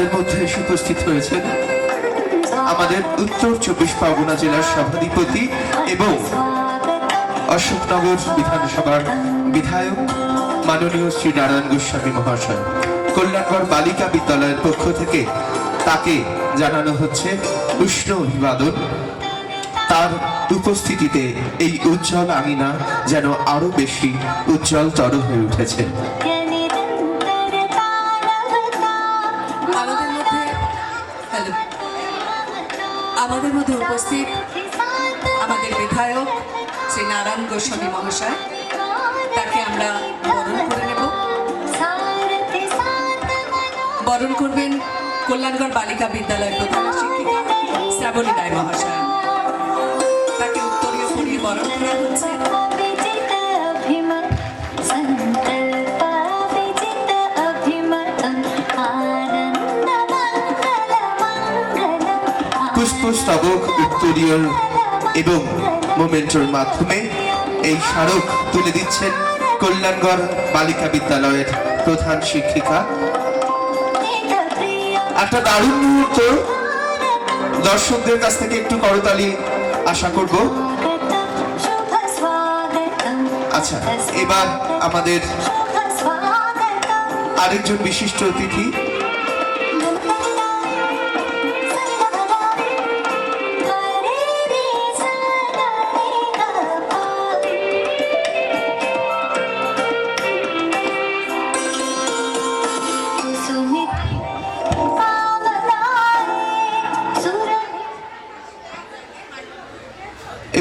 আমাদের মধ্যে এসে উপস্থিত হয়েছেন আমাদের উত্তর 24 পরগনা জেলার সভাধিপতি এবং অশোকনগর বিধানসভার বিধায়ক মাননীয় শ্রী নারায়ণ গোস্বামী মহাশয়। কল্যাণগড় বালিকা বিদ্যালয়ের পক্ষ থেকে তাকে জানানো হচ্ছে উষ্ণ অভিবাদন। তার উপস্থিতিতে এই উজ্জ্বল আঙিনা যেন আরো বেশি উজ্জ্বলতর হয়ে উঠেছে। আমাদের মধ্যে উপস্থিত আমাদের বিধায়ক শ্রী নারায়ণ গোস্বামী মহাশয়, তাকে আমরা বরণ করে নেব। বরণ করবেন কল্যাণগড় বালিকা বিদ্যালয়ের প্রধান শিক্ষিকা শ্রাবণী রায় মহাশয়। তাকে উত্তরীয় পরিয়ে বরণ করা হচ্ছে। পুষ্পস্তবক, উত্তরীয় এবং মোমেন্টোর মাধ্যমে এই স্মারক তুলে দিচ্ছেন কল্যাণগড় বালিকা বিদ্যালয়ের প্রধান শিক্ষিকা। একটা দারুণ মুহূর্ত, দর্শকদের কাছ থেকে একটু করতালি আশা করব। আচ্ছা, এবার আমাদের আরেকজন বিশিষ্ট অতিথি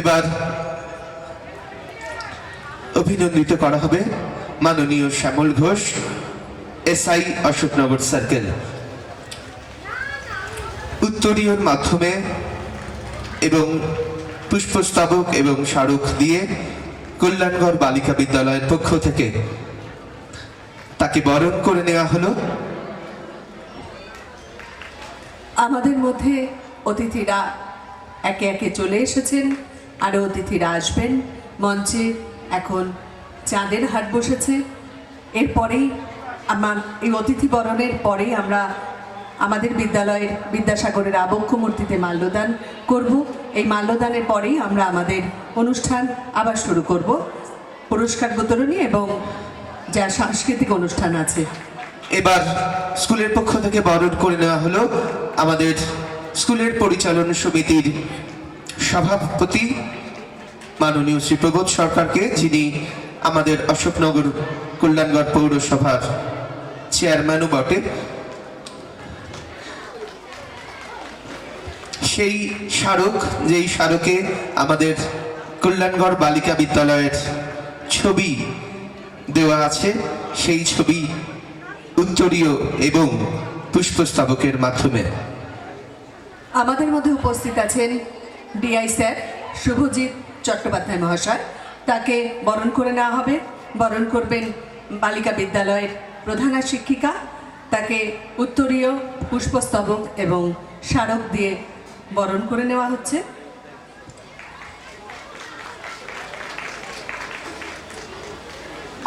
এবার অভিনন্দিত করা হবে মাননীয় শ্যামল ঘোষ, এসআই অশোকনগর সার্কেল। উত্তরীয়র মাধ্যমে এবং পুষ্পস্তবক এবং স্মারক দিয়ে কল্যাণগড় বালিকা বিদ্যালয়ের পক্ষ থেকে তাকে বরণ করে নেওয়া হলো। আমাদের মধ্যে অতিথিরা একে একে চলে এসেছেন, আরও অতিথিরা আসবেন। মঞ্চে এখন চাঁদের হাট বসেছে। এরপরেই এই অতিথি বরণের পরেই আমরা আমাদের বিদ্যালয়ের বিদ্যাসাগরের আবক্ষ মূর্তিতে মাল্যদান করব। এই মাল্যদানের পরেই আমরা আমাদের অনুষ্ঠান আবার শুরু করব, পুরস্কার বিতরণী এবং যা সাংস্কৃতিক অনুষ্ঠান আছে। এবার স্কুলের পক্ষ থেকে বরণ করে নেওয়া হলো আমাদের স্কুলের পরিচালন সমিতির সভাপতি মাননীয় শ্রী প্রবোধ সরকারকে, যিনি আমাদের অশোকনগর কল্যাণগড় পৌরসভার চেয়ারম্যানও বটে। সেই স্মারক, যেই স্মারকে আমাদের কল্যাণগড় বালিকা বিদ্যালয়ের ছবি দেওয়া আছে, সেই ছবি উত্তরীয় এবং পুষ্পস্তবকের মাধ্যমে আমাদের মধ্যে উপস্থিত আছেন ডিআই স্যার শুভজিৎ চট্টোপাধ্যায় মহাশয়। তাকে বরণ করে নেওয়া হবে। বরণ করবেন বালিকা বিদ্যালয়ের প্রধান শিক্ষিকা। তাকে উত্তরীয়, পুষ্পস্তবক এবং স্মারক দিয়ে বরণ করে নেওয়া হচ্ছে।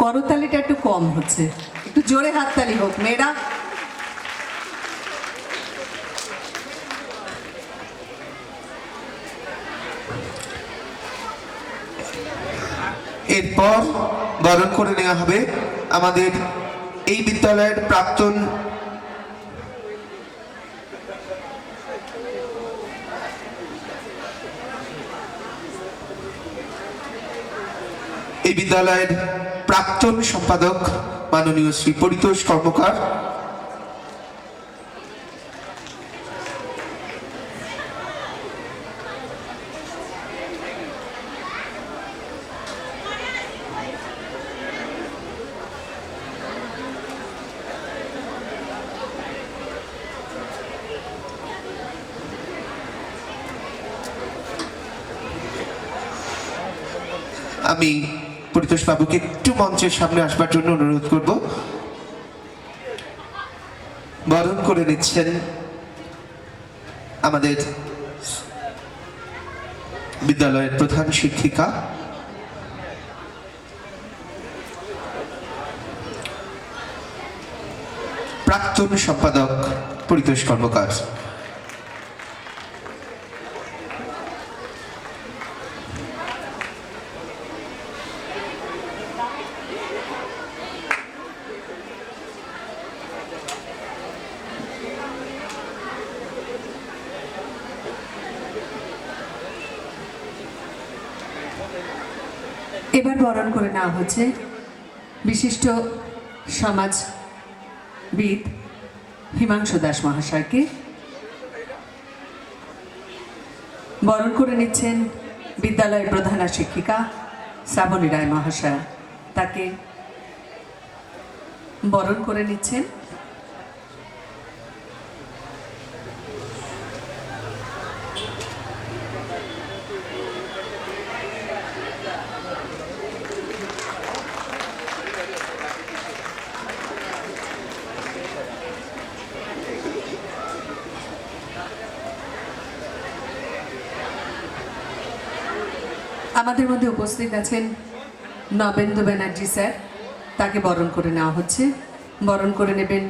করতালিটা একটু কম হচ্ছে, একটু জোরে হাততালি হোক মেয়েরা। এরপর বরণ করে নেওয়া হবে আমাদের এই বিদ্যালয়ের প্রাক্তন সম্পাদক মাননীয় শ্রী পরিতোষ কর্মকার। আমি পরিতোষ বাবুকে একটু মঞ্চের সামনে আসবার জন্য অনুরোধ করব। বরণ করে নিচ্ছেন আমাদের বিদ্যালয়ের প্রধান শিক্ষিকা প্রাক্তন সম্পাদক পরিতোষ কর্মকার। এবার বরণ করে নেওয়া হচ্ছে বিশিষ্ট সমাজবিদ হিমাংশু দাস মহাশয়কে। বরণ করে নিচ্ছেন বিদ্যালয়ের প্রধানা শিক্ষিকা শ্রাবণী রায় মহাশয়া, তাকে বরণ করে নিচ্ছেন। আমাদের মধ্যে উপস্থিত আছেন নবেন্দু ব্যানার্জি স্যার, তাকে বরণ করে নেওয়া হচ্ছে। বরণ করে নেবেন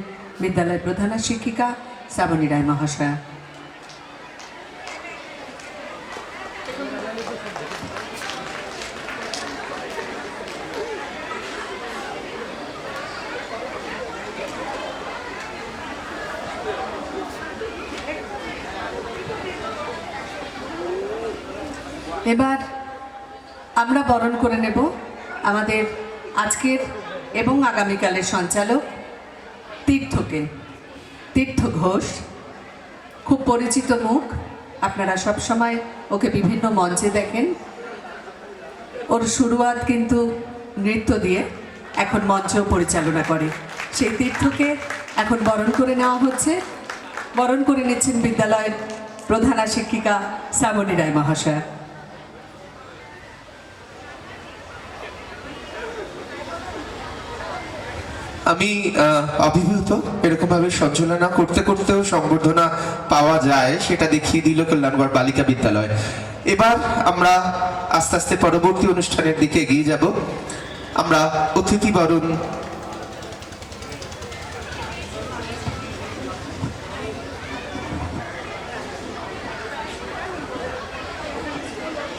বিদ্যালয়ের প্রধানা শিক্ষিকা শ্রাবণী রায় মহাশয়া। এবার আমরা বরণ করে নেব আমাদের আজকের এবং আগামীকালের সঞ্চালক তীর্থকে। তীর্থ ঘোষ খুব পরিচিত মুখ, আপনারা সব সময় ওকে বিভিন্ন মঞ্চে দেখেন। ওর শুরুয়াত কিন্তু নৃত্য দিয়ে, এখন মঞ্চেও পরিচালনা করে। সেই তীর্থকে এখন বরণ করে নেওয়া হচ্ছে। বরণ করে নিচ্ছেন বিদ্যালয়ের প্রধানা শিক্ষিকা শ্রাবণী রায় মহাশয়া। আমি অভিভূত, এরকম ভাবে সঞ্চালনা করতে করতেও সংবর্ধনা পাওয়া যায় সেটা দেখিয়ে দিল কল্যাণগড় বালিকা বিদ্যালয়। এবার আমরা আস্তে আস্তে পরবর্তী অনুষ্ঠানের দিকে এগিয়ে যাব। আমরা অতিথি বরণ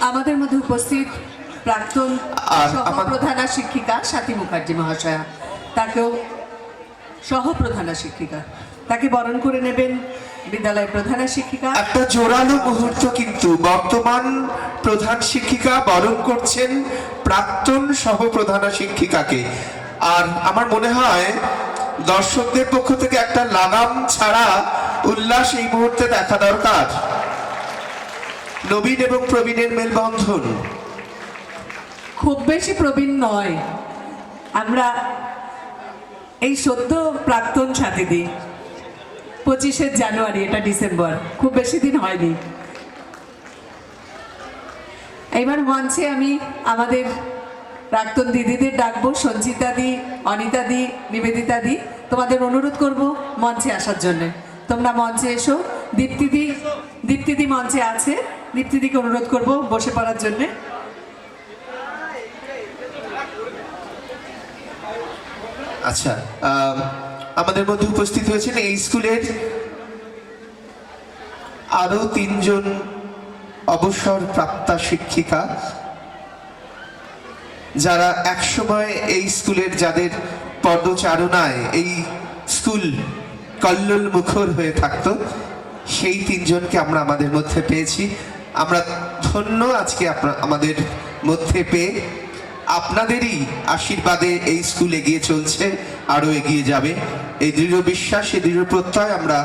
আমাদের মধ্যে উপস্থিত প্রাক্তন সহপ্রধানা শিক্ষিকা স্বাতী মুখার্জি মহাশয়া, তাকেও সহপ্রধানা শিক্ষিকা, তাকে বরণ করে নেবেন বিদ্যালয়ের প্রধানা শিক্ষিকা। একটা জোরালো মুহূর্ত, কিন্তু বর্তমান প্রধান শিক্ষিকা বরণ করছেন প্রাক্তন সহপ্রধানা শিক্ষিকাকে। আর আমার মনে হয় দর্শকদের পক্ষ থেকে একটা লাগাম ছাড়া উল্লাস এই মুহূর্তে দেখা দরকার। নবীন এবং প্রবীণের মেলবন্ধন। খুব বেশি প্রবীণ নয়, আমরা এই সদ্য প্রাক্তন ছাত্রীদি, 25শে জানুয়ারি, এটা ডিসেম্বর, খুব বেশি দিন হয়নি। এবার মঞ্চে আমি আমাদের প্রাক্তন দিদিদের ডাকবো, সঞ্চিতা দি, অনিতা দি, নিবেদিতা দি, তোমাদের অনুরোধ করব মঞ্চে আসার জন্য। তোমরা মঞ্চে এসো। দীপ্তিদি মঞ্চে আছে, দীপ্তিদিকে অনুরোধ করব বসে পড়ার জন্যে। আচ্ছা, আমাদের মধ্যে উপস্থিত হয়েছেন এই স্কুলের আরো 3 জন অবসর প্রাপ্তা শিক্ষিকা, যারা একসময় এই স্কুলের, যাদের পদচারণায় এই স্কুল কল্লোল মুখর হয়ে থাকতো, সেই 3 জনকে আমরা আমাদের মধ্যে পেয়েছি। আমরা ধন্য আজকে আমাদের মধ্যে পেয়ে। আপনাদেরই আশীর্বাদে এই স্কুল এগিয়ে চলছে, আরো এগিয়ে যাবে, এই দৃঢ় বিশ্বাস, এই দৃঢ় প্রত্যয় আমরা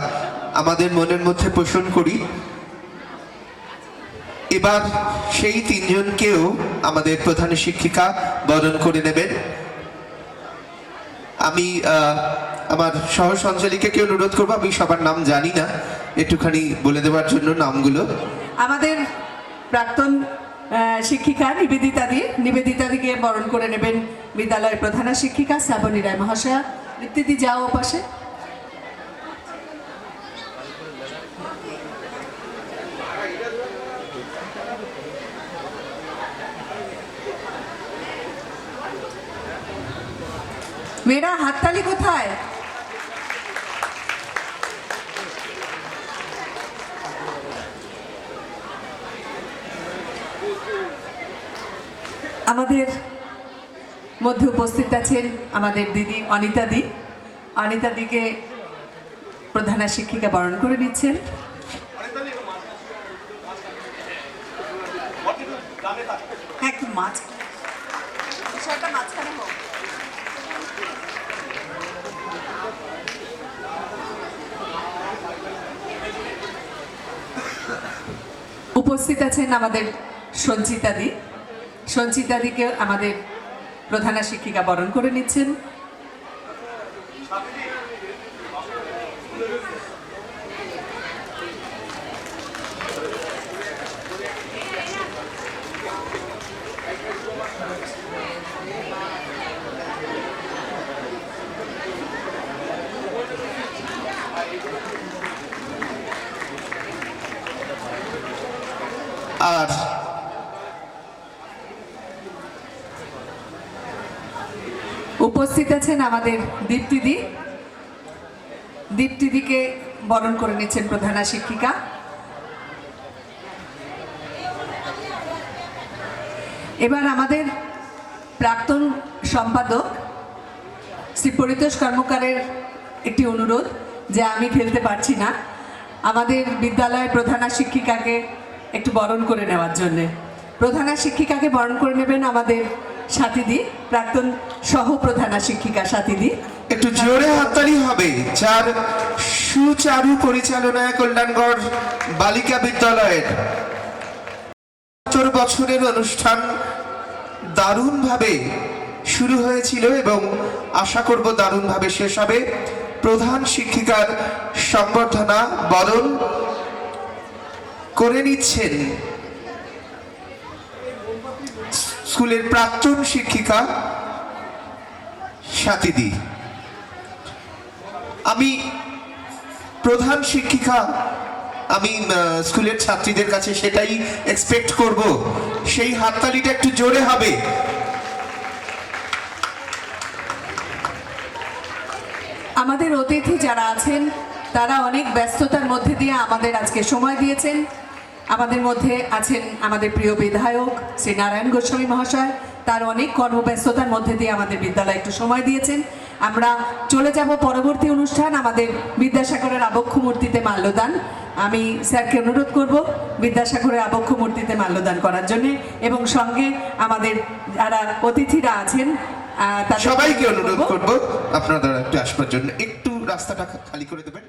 আমাদের মনের মধ্যে পোষণ করি। এবার সেই 3 জনকেও আমাদের প্রধান শিক্ষিকা বরণ করে নেবেন। আমি আমার সহ সঞ্চালিকাকে অনুরোধ করবো, আমি সবার নাম জানি না, একটুখানি বলে দেওয়ার জন্য নামগুলো। আমাদের প্রাক্তন শিক্ষিকা নিবেদিতাদিকে বরণ করে নেবেন বিদ্যালয়ের প্রধানা শিক্ষিকা শ্রাবণী রায় মহাশয়া। দীপ্তিদি যাও পাশে। মেয়েরা হাততালি কোথায়? আমাদের মধ্যে উপস্থিত আছেন আমাদের দিদি অনিতা দি। অনিতা দিকে প্রধান শিক্ষিকা বরণ করে নিচ্ছেন। একদম মাঝখানে হোক। উপস্থিত আছেন আমাদের সঞ্চিতা দি। সঞ্চিতা দিকে আমাদের প্রধান শিক্ষিকা বরণ করে নিচ্ছেন। আর উপস্থিত আছেন আমাদের দীপ্তিদি। দীপ্তিদিকে বরণ করে নিচ্ছেন প্রধান শিক্ষিকা। এবার আমাদের প্রাক্তন সম্পাদক শ্রী পরিতোষ কর্মকারের একটি অনুরোধ যে আমি ফেলতে পারছি না, আমাদের বিদ্যালয়ের প্রধান শিক্ষিকাকে একটু বরণ করে নেওয়ার জন্যে। প্রধান শিক্ষিকাকে বরণ করে নেবেন আমাদের সাথীদি, প্রাক্তন সহ প্রধান শিক্ষিকা সাথীদি। একটু জোরে হাততালি হবে, যার সুচারু পরিচালনায় কল্যাণগড় বালিকা বিদ্যালয়ের ৭৫ বছরের অনুষ্ঠান দারুণভাবে শুরু হয়েছিল এবং আশা করব দারুণভাবে শেষ হবে। প্রধান শিক্ষিকার সংবর্ধনা বরণ করে নিচ্ছেন স্কুলের প্রাক্তন শিক্ষিকা সাথীদি। আমি প্রধান শিক্ষিকা, আমি স্কুলের ছাত্রীদের কাছে সেটাই এক্সপেক্ট করব, সেই হাততালিটা একটু জোরে হবে। আমাদের অতিথি যারা আছেন তারা অনেক ব্যস্ততার মধ্যে দিয়ে আমাদের আজকে সময় দিয়েছেন। আমাদের মধ্যে আছেন আমাদের প্রিয় বিধায়ক শ্রী নারায়ণ গোস্বামী মহাশয়, তার অনেক কর্মব্যস্ততার মধ্যে দিয়ে আমাদের বিদ্যালয়ে একটু সময় দিয়েছেন। আমরা চলে যাব পরবর্তী অনুষ্ঠান, আমাদের বিদ্যাসাগরের আবক্ষ মূর্তিতে মাল্যদান। আমি স্যারকে অনুরোধ করব বিদ্যাসাগরের আবক্ষ মূর্তিতে মাল্যদান করার জন্য, এবং সঙ্গে আমাদের যারা অতিথিরা আছেন সবাইকে অনুরোধ করব আপনারা একটু আসবার জন্য, একটু রাস্তাটা খালি করে দেবেন।